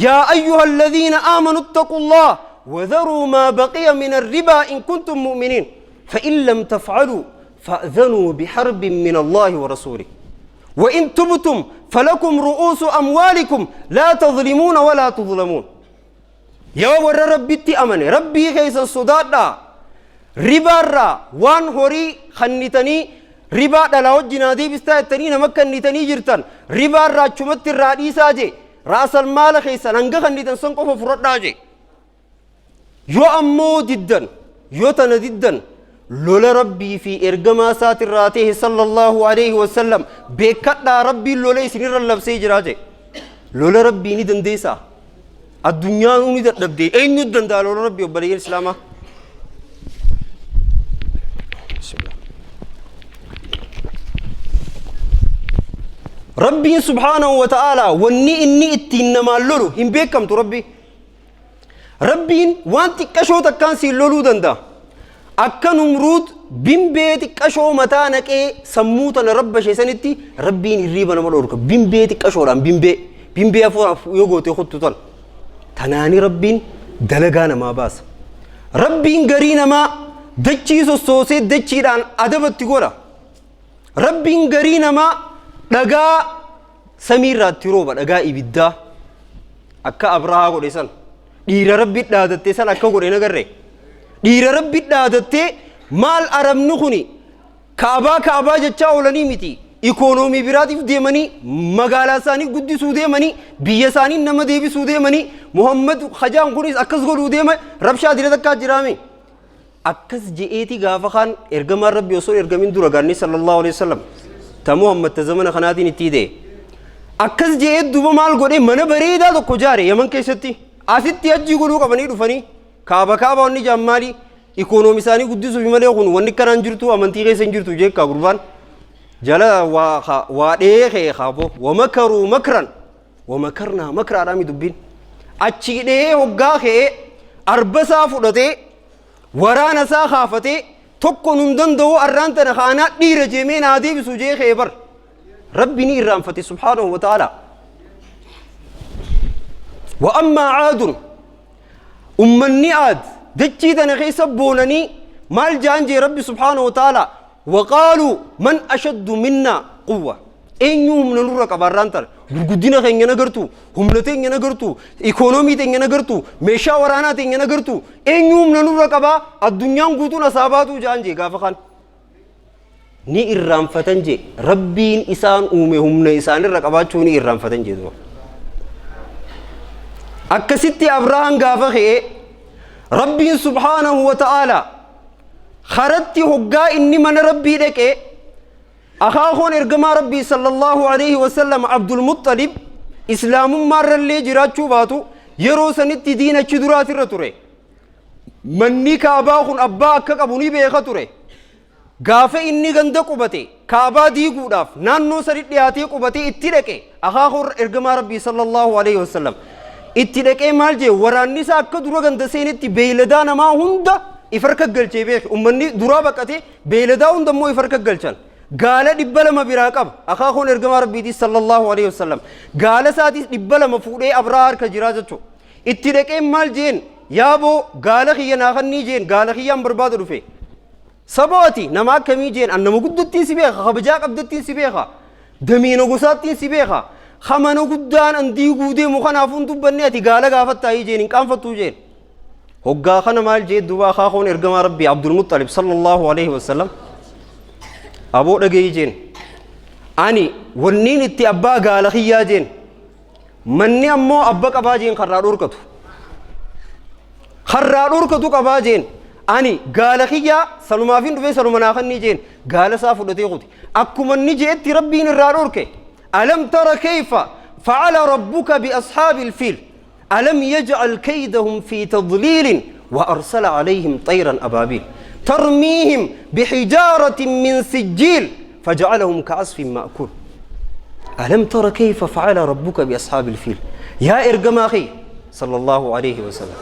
يا أيها الذين آمنوا اتقوا الله وذروا ما بقي من الربا إن كنتم مؤمنين فإن لم تفعلوا فأذنوا بحرب من الله ورسوله وإن تبتم فلكم رؤوس أموالكم لا تظلمون ولا تظلمون يا ور ربي تأمن ربي خيسا الصداد ربا را وان هوري خنيتني ربا دلا وجنا دي بستايتني نمكن نيتني جرتن ربا را چمت رادي ساجي راس المال خيسا ننگ خنيتن سنقف فرد داجي يو امو جدا يو تن جدا لولا ربي في ارغما سات راته صلى الله عليه وسلم بكدا ربي لولا سنير لبسي جراجي لولا ربي ني دنديسا الدنيا ني دبدي اين دندا لولا ربي وبلي الاسلام ربي سبحانه وتعالى وني إني إتينا لولو هم بيكم تربي ربي وانت كشو تكان سي لولو دندا أكا نمرود بين بيت كشو متانك إيه سموتنا رب شيسانتي ربي نريبا نمالورك بين بيت كشو رام بين بي أفو يوغو تيخد تطل تناني ربي دلقانا ما باس ربي غرينا ما دجي سوسي دجي ران أدبت تقولا ربي قرينا ما دقا سميرات تروبا دقا إبدا أكا أبراها قريسان دير ربي دادتي سان أكا قرينا قرر دير ربي دادتي مال أرم نخني كعبا جتشا أولاني متي إيكونومي براتيف ديماني مغالا ساني قدي سوديماني بيا ساني نما ديبي سوديماني محمد خجان قريس أكس قلو ديما ربشا دير دكا جرامي أكس جئتي غافخان إرغمان ربي وصول إرغمين دورا غارني صلى الله عليه وسلم تا محمد تزمن خناتي نتيدي أكس جئت دوبا مال قولي من بريدا دو كجاري يمن كيستي آسيتي أجي قلو قبني دفني كابا وني جامالي إيكونومي ساني قدي سوفي مالي وخون وني كران جرتو أمنتي غيسن جرتو جيك كابربان جلا واديه خابو ومكروا مكرا ومكرنا مكرا رامي دبين أتشيده وقاه أربسا فلته ورانا سا خافته تكون دندو أرانت نخانا دير جمين عادي بسوجي خيبر ربي نيران فتي سبحانه وتعالى وأما عاد أمني عاد دجيت أنا خيس بونني مال جانجي ربي سبحانه وتعالى وقالوا من أشد منا قوة أين يوم نلورا كبارانتر برجودينا خيني نقرتو هملتين نقرتو إيكونومي تين نقرتو مشا ورانا تين نقرتو أين يوم نلورا كبا الدنيا قوتو نصاباتو جانجي كافخان ني إرام فتنجي ربين إسان أومي همنا إسان الركباتشو ني إرام فتنجي دو أكسيتي أبراهام كافخي ربين سبحانه وتعالى خرجتي هجا إني من ربي لك أخاهون إرجما ربي صلى الله عليه وسلم عبد المطلب إسلام مر اللي جراتشو باتو يروسنت دين الشدرات الرتوري مني كاباهون أبا كابوني بيخاتوري غافة إني غندق قبتي كابا دي قداف نانو سريت لياتي قبتي اتلك أخاهون إرجما ربي صلى الله عليه وسلم اتلك مالجي وراني ساكا درو غندسينتي بيلدان ما هندا إفرك الجلشة بيك أمني درابك أتي بيلداون دمو إفرك الجلشان قال دبلا ما براكب أخاهون إرجما ربي صلى الله عليه وسلم قال سادي دبلا مفوضي أبرار كجرازتو اتلك مال جين يابو قال خيا ناخني جين قال خيا برباد رفي سبواتي نما كمي جين أن مقدتين سبيخا خبجاك أبدتين سبيخا دمينو قصاتين سبيخا خمانو قدان أندي قودي مخنافون تبنياتي قال قافت تاي جين إن كان فتو جين هقا خنا مال جيد دوا خاخون إرجما ربي عبد المطلب صلى الله عليه وسلم أبو رجي جين أني ونين إتي أبا قال خيا جين مني أمو أبا كبا جين خرارور كتو كبا جين أني قال خيا سلما فين دفع سلما ناخني جين قال سافو دتي قوتي أكو مني جيت ربي نرارور كي ألم ترى كيف فعل ربك بأصحاب الفيل ألم يجعل كيدهم في تضليل وأرسل عليهم طيرا أبابيل ترميهم بحجارة من سجيل فجعلهم كعصف مأكول ألم ترى كيف فعل ربك بأصحاب الفيل يا إرجماخي صلى الله عليه وسلم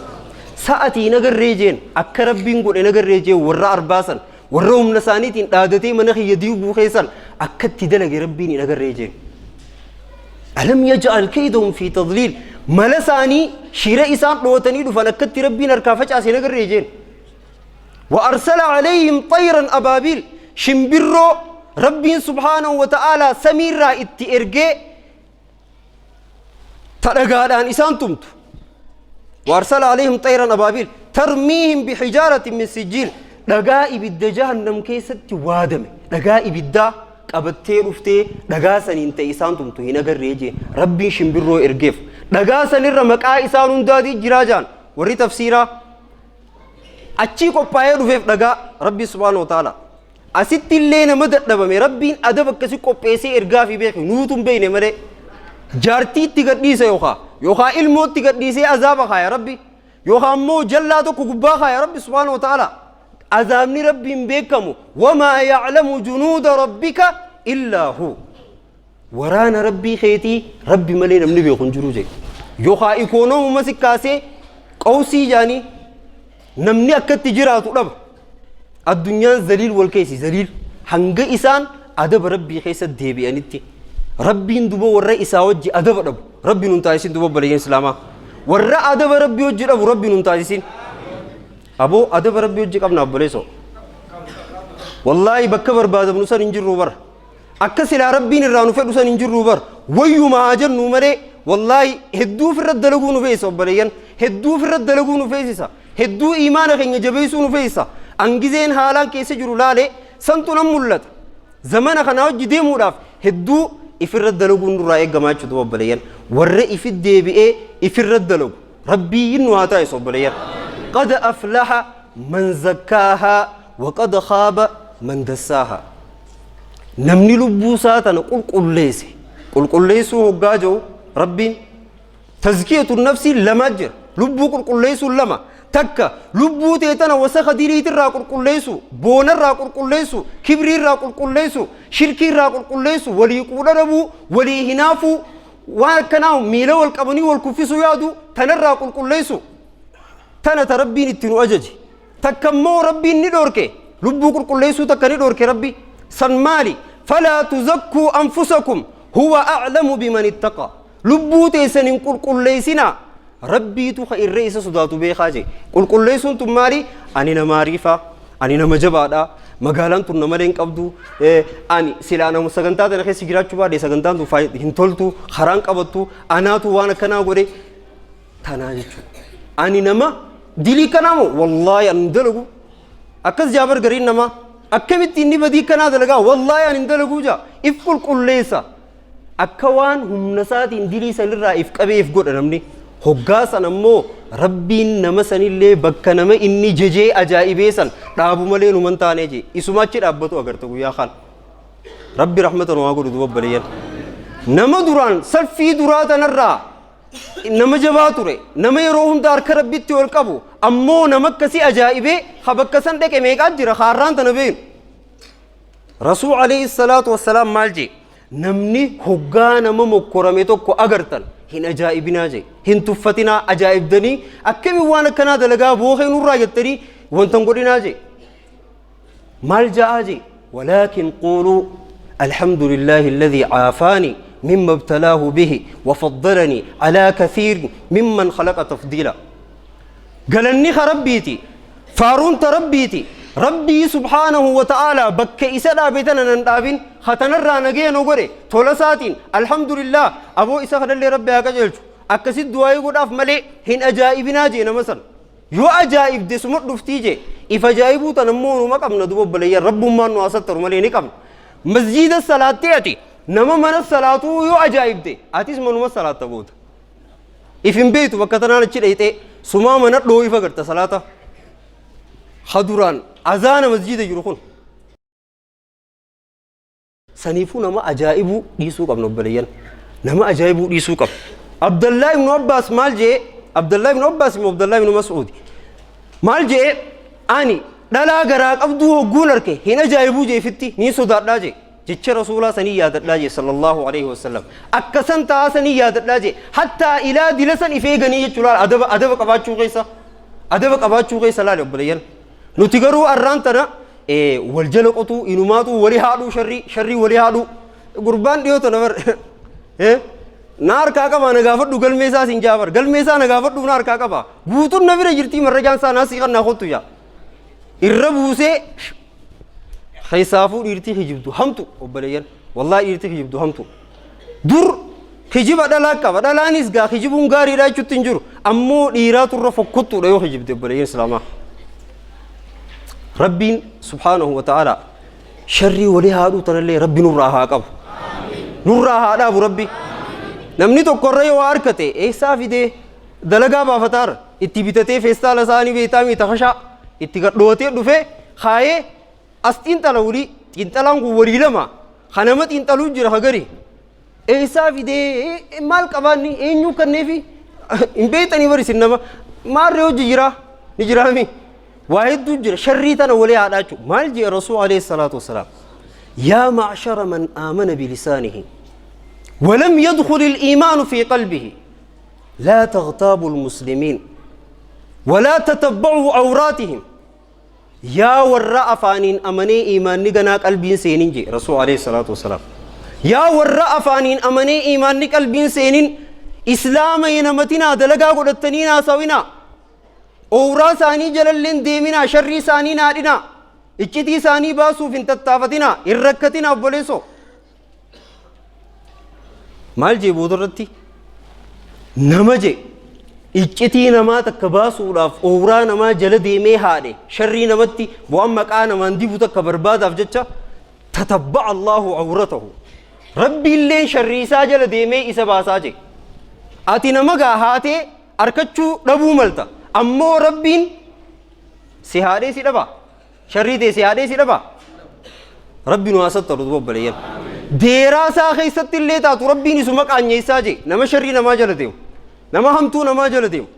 سأتي نجر ريجين أكربين قول نجر ريجين ورا أرباسا ورهم نسانيتين دادتي منخي يديو بوخيسان أكدت دلق ربيني نجر ريجين ألم يجعل كيدهم في تضليل ملساني شير إسان لوتني دفنكت ربي نركافج أسينا الرجال وأرسل عليهم طيرا أبابيل شمبرو ربي سبحانه وتعالى سميرا اتئرجي ترقالان إسان تمت وأرسل عليهم طيرا أبابيل ترميهم بحجارة من سجيل دقائب الدجهنم كيست وادم دقائب الدا qabattee dhuftee dhagaa saniin ta'e isaan tumtu hin agarree jee rabbiin shimbirroo ergeef dhagaa sanirra maqaa isaan hundaatii jiraa jaan warri tafsiiraa achii qophaa'ee dhufeef dhagaa rabbi subhaanahu wa ta'ala asitti illee nama dadhabame rabbiin adaba akkasii qopheessee ergaa fi beeku nuutuun beekne malee jaartiitti gadhiisa yookaan ilmootti gadhiisee azaaba kaaya rabbi yookaan immoo jallaa tokko gubbaa kaaya rabbi subhaanahu wa ta'ala عذابني ربي بكمو وما يعلم جنود ربك إلا هو ورانا ربي خيتي ربي ملينا من بيخون جروجي يوخا يكونوا مسك كاسي قوسي جاني نمني أكد تجرات رب الدنيا ذليل والكيسي ذليل هنگ إسان أدب ربي خيس الدبي أنتي ربي ندبو ورا إساوجي أدب رب ربي ننتايسين دبو بليين سلاما ورا أدب ربي وجي ربي ننتايسين أبو أدب ربي وجهك أبنا أبليسو والله بكبر بعد بنصر إنجر روبر أكسل ربي نرانو فدوسا ننجرو بر ويو ما أجرنو مري والله هدو في الرد لغونو فيس وبليان هدو في الرد لغونو فيسا هدو إيمان خين جبيسونو فيسا أنجزين حالان كيس جرو لالي سنتو نمولت زمان خناو جديمو راف هدو في الرد لغونو رأي جماعة دو وبليان ورئي في الدبي في الرد لغ ربي إنو هاتايس وبليان قد أفلح من زكاها وقد خاب من دساها نمني لبوساتنا قل ليسو هقاجو ربي تزكية النفس لما جر لبو قل ليسو لما تكا لبو تيتنا وسخ ديريت را قل ليسو بون را قل ليسو كبري را قل ليسو شركي را قل ليسو ولي قول ربو ولي هنافو وكناو ميلو القبني والكفيسو يادو تنرى قل ليسو تنا تربي نتنو أججي تكمو ربي ندوركي لبو قل ليسو تكا ندوركي ربي سنمالي فلا تزكوا أنفسكم هو أعلم بمن اتقى لبو تيسن قل ليسنا ربي تخا الرئيس صداتو بيخاجي قل ليسون تماري أني نماريفا أني نمجبادا مقالان تون نمالين قبدو أني سلانا مساقنتات نخي سيجرات شبا دي ساقنتان تو فايد هنتولتو خران قبطو أنا تو وانا كنا قولي تناجيشو أني نما ديلي كنامو والله أندلقو أكس جابر قرين نما أكمت إني بدي كنا دلقا والله أندلقو جا إفقل قل ليسا أكوان هم نسات إندلي سنرى إفقبي إفقود نمني هقاسا نمو ربين نمسن اللي بكا نما إني ججي أجائبيسا رابو ملي نمانتاني جي إسماتي رابطو أغرتو يا خان ربي رحمة نواقود دوب بليان نما دوران سلفي دورات نرى نما جباتو ري نما يروهم دار كربيتي والقبو أمو نما كسي أجائبي خبكسن ديك ميقات جرى خاران تنبين رسول عليه الصلاة والسلام مالجي نمني هقا نما مكرمي توكو أغرتن هن أجائبنا جي هن تفتنا أجائب دني أكمي وانا كنا دلقا بوخي نورا يتري وانتنقلنا جي مال جاء جي ولكن قولوا الحمد لله الذي عافاني مما ابتلاه به وفضلني على كثير ممن خلق تفضيلا قالني خربيتي فارون تربيتي ربي سبحانه وتعالى بك إسادا بيتنا نندابين خطنرى نجي نقولي ثلاثاتين الحمد لله أبو إسا خدل ربي أكجلش أكسد دعاء قد أف ملي هن أجائبنا جينا مثلا يو أجائب دي سمت دفتيجي إف أجائبو تنمون ومقام ندوب بلي رب ما نواستر ملي نكام مسجد الصلاة تأتي نما من الصلاة يو أجائب دي أتيس منو الصلاة تبود إفن بيت وقتنا نشيل سما من الدو إفقرت صلاة خدوران أذان مسجد يروحون سنيفو نما أجائبو ديسوك ابن بليان نما أجائبو ديسوك عبد الله بن عباس مال جي عبد الله بن عباس عبد الله بن مسعود مال جي أني دلا غراك عبدو غولرك هنا جايبو جي فتي ني سودار داجي جيتش رسول الله سني ياد داجي صلى الله عليه وسلم أكسن تا سني ياد داجي حتى إلى دلسن إفيغني يجلال أدب قباچو غيسا أدب قباچو غيسا لا بليان نتيجرو أرانتنا والجلقتو إنماتو ولي هادو شري ولي هادو قربان ديو تنور نار كاكا ما نغافر دو قلميسا سنجافر قلميسا نغافر دو نار كاكا با بوتو نبير جرتي مرجان ساناسي خان ناخوتو يا الربوسي خيسافو إرتي خجبدو همتو وبليان والله إرتي خجبدو همتو دور خجب أدلاكا ودلانيس غا خجبون غاري رايشو تنجرو أمو إيراتو رفقوتو ريو خجبدو بليان سلاما ربين سبحانه وتعالى شري ولي هادو تنالي ربي نوراها قب نوراها دابو ربي نمني تو قرية واركته إحسافي دي دلقا بافتار اتبتتي فيستا لساني بيتامي تخشا اتقدوتي دفه خايه أستين تلولي تنتلانكو وريلما خنمت انتلو جرى خغري إحسافي دي مال قباني إنيو كنه في إن بيتاني وري سنما مار ريو جيرا نجرامي واحد دجر شريتنا ولي عداچو مال جي رسول عليه الصلاة والسلام يا معشر من آمن بلسانه ولم يدخل الإيمان في قلبه لا تغتابوا المسلمين ولا تتبعوا عوراتهم يا وراء فانين أمني إيمان نغنا قلبين سينين جي رسول عليه الصلاة والسلام يا وراء فانين أمني إيمان قلبين سينين إسلام ينمتنا دلقا قدتنينا سوينا أورا ثاني جلالين ديمنا شري ثاني نادنا إجتي ثاني باسو فين تتافتنا إركتنا بوليسو maal jee boodarratti nama jee iccitii namaa takka baasuudhaaf ooraa namaa jala deemee haadhe sharrii namatti bu'aan maqaa namaan dibu takka barbaadaaf jecha tatabba'a Allahu awratahu rabbi illee sharrii isaa jala deemee isa baasaa jee ati nama gaa haatee arkachuu dhabuu malta ammoo rabbiin si haadhee si dhaba sharrii tee si haadhee si dhaba rabbi nu hasattaru dubbaleeyyan deeraa isaa keessatti illee taatu rabbiin isuma qaanyeessaa jee nama sharrii namaa jala deemu nama hamtuu namaa jala deemu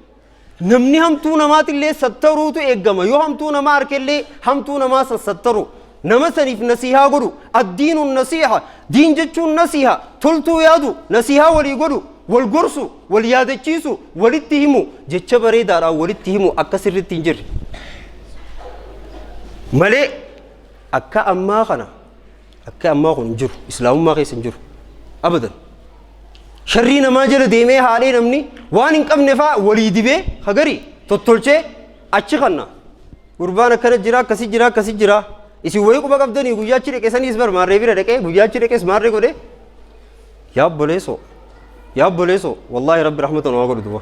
namni hamtuu namaatillee sattaruutu eeggama yoo hamtuu namaa arkellee hamtuu namaa sattaru nama saniif nasihaa godhu addiinu nasiha diin jechuun nasiha toltuu yaadu nasihaa walii godhu wal gorsu wal yaadachiisu walitti himu jecha bareedaadhaan walitti himu akka sirritti hin jirre malee akka ammaa kun hin jiru islaamummaa keessa hin jiru abadan sharrii namaa jala deemee haadhee namni waan hin qabne faa walii dibee hagarii tottolchee achi kanna gurbaan akkana jira akkasi jira isin wayii quba qabdanii guyyaachi dhaqe saniis bar maarree bira dhaqee guyyaachi dhaqees maarree godhe yaabboleesoo wallaahi rabbi rahmatan waa godhu duba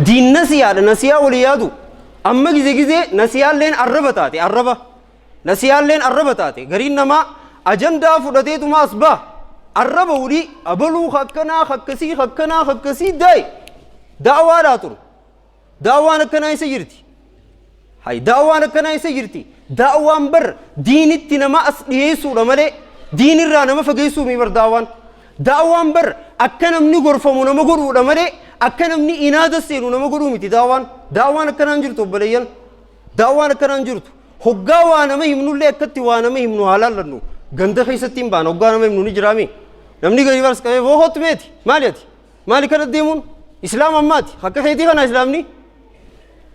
diin nasiyaa walii yaadu amma gizee nasiyaalleen arraba taate gariin namaa ajandaa fudhateetuma asbaa arraba wulii abaluu hakkasii daa'e da'awaadhaa turu da'awaan akkanaa isa jirti da'awaan bar diinitti nama as dhiyeessuudha malee diinirraa nama fageessuu mi bar da'awaan bar akka namni gorfamu nama godhuudha malee akka namni inaada seenu nama godhuu miti da'awaan akkanaan jirtu obbaleeyyan da'awaan akkanaan jirtu hoggaa waa nama himnullee akkatti waa nama himnu haalaallannu ganda keessatti hin baana hoggaa nama himnu ni jiraami namni gadi bars qabee boohotti beeti maali kana deemuun islaam ammaati akka keetii kana islaamni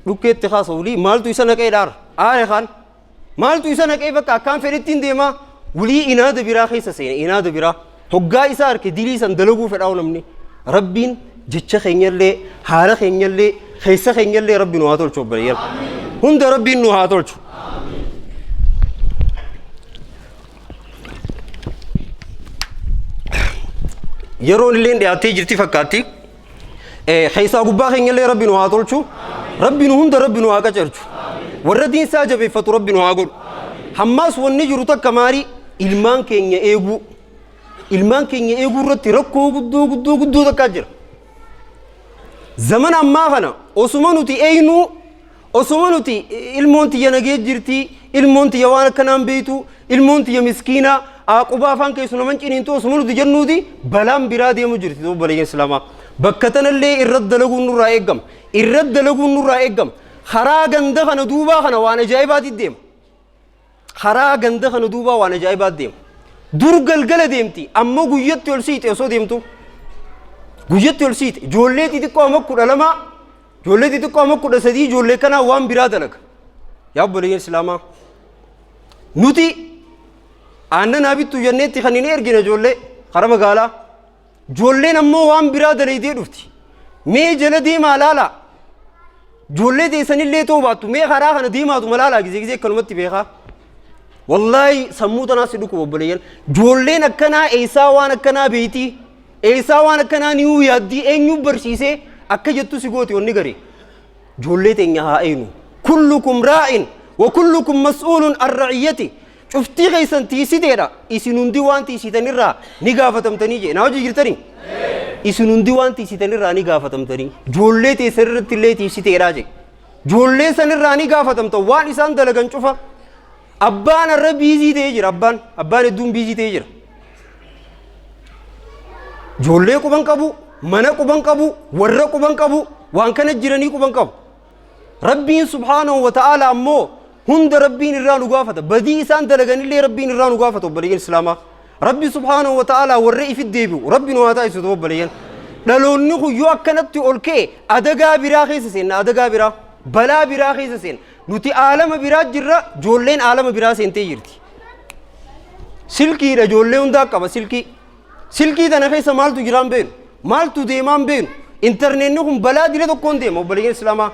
dhukkeetti kaasa wulii maaltu isa naqee dhaara aare kaan maaltu isa naqee bakka akkaan fedhettiin deemaa wulii inaada biraa keessa seene inaada biraa hoggaa isaa harke dilii san dalaguu fedhaa'u namni rabbiin jecha keenyallee haala keenyallee keessa keenyallee rabbi nu haa tolchu obboleeyyan hunda rabbiin nu haa tolchu yeroon illee dhiyaatee jirti fakkaatti keessaa gubbaa keenyallee rabbi nu haa tolchu rabbi nu hunda rabbi nu haa qacarchu warra diinsaa jabeeffatu rabbi nu haa godhu hammaas wanni jiru takka maali ilmaan keenya eeguu irratti rakkoo guddoo takkaa jira zaman ammaa kana osuma nuti ilmoon tiyya nagee jirti ilmoon tiyya waan akkanaan beeytu ilmoon tiyya miskiinaa aqubaa afaan keessu naman ciniintu osuma nuti jennuuti balaan biraa deemu jirti obboleeyyan islaamaa bakka tanallee irratti dalaguun nurraa eeggama karaa ganda kana duubaa kana waan ajaa'ibaati deema dur galgala deemti ammoo guyyatti ol siite osoo deemtu ijoollee xixiqqoo amma 12 ijoollee xixiqqoo amma 13 ijoollee kanaa waan biraa dalaga yaa obboleeyyan islaamaa nuti aannan abittu jenneetti kan hin ergine ijoollee kara magaalaa ijoolleen ammoo waan biraa dalaydee dhufti mee jala deemaa laalaa ijoollee teessanillee ta'uu baattu mee karaa kana deemaatu malaalaa gizee akkanumatti beekaa wallaahi sammuu tanaas si dhukkub obboleeyyan ijoolleen akkanaa eessaa waan akkanaa beeytii eessaa waan akkanaa ni yaaddii eenyuun barsiisee akka jettu si gooti wanni gare ijoollee teenya haa eenu kullukum raa'in wa kullukum mas'uulun an ra'iyyati cuftii keessan tiisiteedha isin hundi waan tiisitanirraa ni gaafatamtanii jee naa hojii jirtanii isin hundi waan tiisitanirraa ni gaafatamtanii ijoollee teessan irratti illee tiisiteedhaa jee ijoollee sanirraa ni gaafatamta waan isaan dalagan cufa abbaan irra biizii ta'ee jira abbaan hedduun biizii ta'ee jira ijoollee quban qabu mana quban qabu warra quban qabu waan kana jiranii quban qabu rabbiin subhaanahu wa ta'aala ammoo hunda rabbiin irraa nu gaafata badii isaan dalaganillee rabbiin irraa nu gaafata obboleeyyan islaamaa rabbi subhaanahu wa ta'aala warra ifit deebi'u rabbi nu haa taasisu obboleeyyan dhaloonni kun yoo akkanatti ol ka'e adagaa biraa keessa seenna adagaa biraa balaa biraa keessa seenna nuti aalama biraa jirra ijoolleen aalama biraa seentee jirti silkiidha ijoollee hundaa qaba silkii tana keessa maaltu jiraan beenu maaltu deemaan beenu intarneetni kun balaa dila tokkoon deema obboleeyyan islaamaa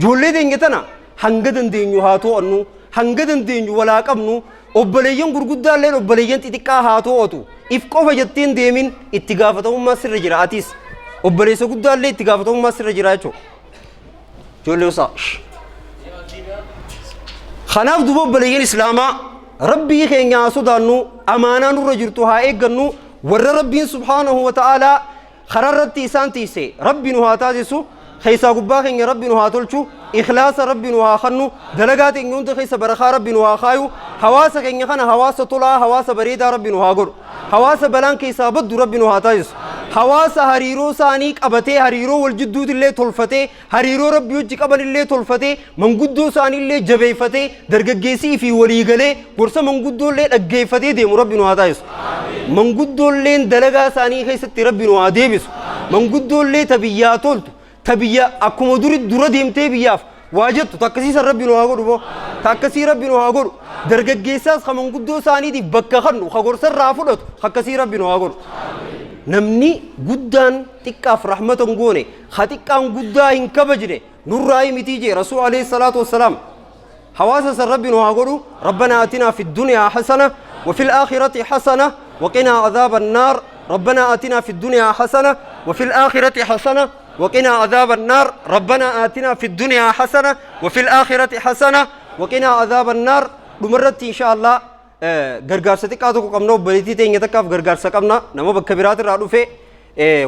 ijoollee teenya tana hanga dandeenyu haa to'annu hanga dandeenyu walaa qabnu obboleeyyan gurguddaalleen obboleeyyan xixiqqaa haa to'atu إفقوف جتين ديمين اتقافتهم ما سر جراتيس وبليس قد الله اتقافتهم ما سر جراتشو جولي وصاش خناف دبوب بليين إسلاما ربي خين ياسو دانو أمانا نور جرتوها إيقنو ور ربي سبحانه وتعالى خررت تيسان تيسي ربي نهاتا جسو خيسا قباخين ربي نهاتولشو إخلاص ربي نهاخنو دلقات إن يونت خيسا برخا ربي نهاخايو حواسا كين يخانا حواسا طلا حواسا بريدا ربي نهاغر حواسا بلان كيسا بدو ربي نهاتا جسو حواسا هريرو سانيك أبتي هريرو والجدود اللي تلفتي هريرو ربي وجك أبن اللي تلفتي من قدو ساني اللي جبيفتي درقاقيسي في وليقلي ورسا من قدو اللي أقيفتي ديم ربي نهاتا جسو من قدو اللي دلقا ساني خيسا ربي نهاتا جسو من قدو اللي تبياتولتو تبيا أكو مدوري دورة ديمتي بياف واجد تكسير ربي نهاجر بو تكسير ربي نهاجر درجة جيساس خمن قدو ساني دي بكخن خغور سر رافلت خكسير ربي نهاجر نمني قدان تكاف رحمة غوني خاتكان قدا إن كبجري نور راي متيجي رسول عليه الصلاة والسلام حواس سر ربي نهاجر ربنا آتنا في الدنيا حسنة وفي الآخرة حسنة وقنا عذاب النار ربنا آتنا في الدنيا حسنة وفي الآخرة حسنة وقنا عذاب النار ربنا آتنا في الدنيا حسنة وفي الآخرة حسنة وقنا عذاب النار بمرت إن شاء الله غرغار ستكاتو كمنو بليتي تيني تكاف غرغار سكمنا نمو بكبيرات رادو في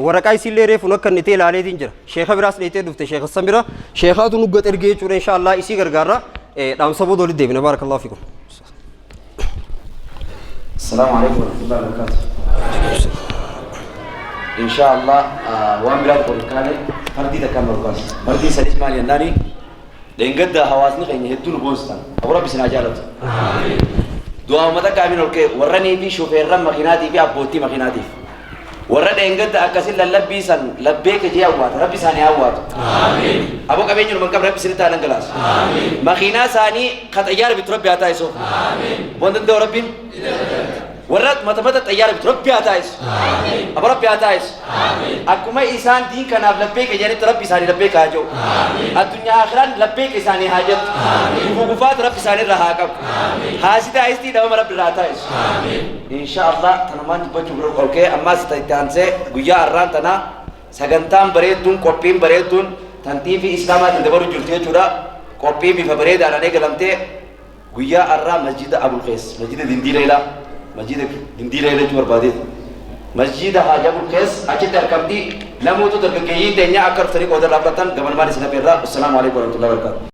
ورقاي سيليري فنكن نتيل عليه دينجر شيخ براس نيتي دفت شيخ السميرة شيخات نقط ارجي إن شاء الله إسي غرغارا دام سبو دولي ديبنا بارك الله فيكم السلام عليكم ورحمة الله وبركاته إن شاء الله وامبرات قرقانة فردي تكمل قاس فردي سليس مالي الناني لإن قد حواسنا خيني هدون بوستان أبو ربي سنعجالت دعا متى كامل الكي ورني في شوفير رم مخيناتي في أبوتي مخيناتي ورد إن قد أكسل للبي سن لبيك جي أوات ربي ساني أوات أبو كمين من قبل ربي سنتا ننقلاس مخينا ساني قد أيار بتربي أتايسو وندن دو ربي ورد متى تيار بتربي أتايس أبو ربي أتايس أكما إنسان دين كان لبيك يعني تربي ساني لبيك هاجو الدنيا آخران لبيك ساني هاجت وقفات ربي ساني رهاكم هاسيتا إستي دوام ربي راتايس إن شاء الله تنمان تبجو برو أوكي أما ستايتانسي قويا أران تنا سغنتان بريدون قوبين بريدون تنتي في إسلامات اندبرو جلتية جورا قوبين بفبريد على نيك لمتي قويا أران مسجد أبو القيس مسجد دندي ليلة مسجد دندي ليلة جور باديد مسجد حاج أبو القيس أكيد تركمدي لموتو تركيين دنيا أكر فريق ودر لابرتان قبل ما نسنا بيرا السلام عليكم ورحمة الله وبركاته